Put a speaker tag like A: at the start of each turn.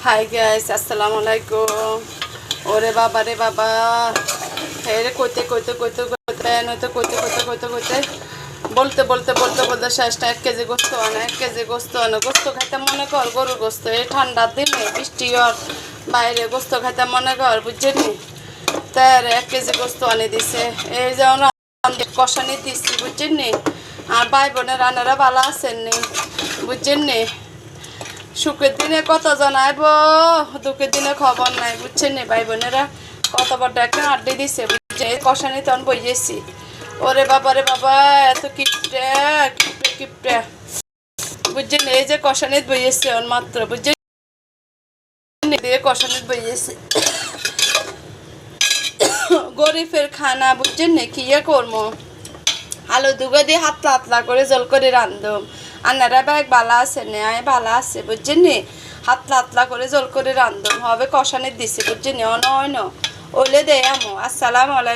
A: Hi guys, আসসালামু আলাইকুম। ওরে বাবা রে বাবা, রে কইতে কইতে কইতে কইতে নয়তো কইতে কইতে কইতে কইতে বলতে বলতে বলতে বলতে শেষটা 1 কেজি গোস্ত আনে, 1 কেজি গোস্ত আনে। গোস্ত খাইতে মনে কর গরুর গোস্ত, এই ঠান্ডার দিনে বৃষ্টি আর বাইরে গোস্ত খাইতে মনে কর, বুঝছেনি? তার 1 কেজি গোস্ত আনে দিছে। এই যেমন কষানি দিচ্ছি, বুঝছেনি? আর ভাই বোনের রান্নারা ভালো আছেন নি, বুঝছেনি? সুখের দিনে কতজন আইব, দুঃখের দিনে খবর নাই, বুঝছেন নি ভাই বোনেরা? কত বড় একটা আড্ডি দিছে, বুঝছে? কষানি তখন বইয়েছি। ওরে বাবা রে বাবা, এত কিপটে কিপটে কিপটে, বুঝছেন? এই যে কষানি বইয়েছে ওর মাত্র, বুঝছেন? দিয়ে কষানি বইয়েছে। গরিবের খানা, বুঝছেন নি? কি করবো? আলু দুগা দিয়ে হাতলা হাতলা করে জল করে রান্ধম। আন্নারা ব্যাগ বালা আছে নে, আয় বালা আছে, বুঝছেন নি? হাতলা হাতলা করে জল করে রান্ধম হবে, কষানি দিছি, বুঝছেন নি? অন ওলে দে আমো। আসসালামু আলাইকুম।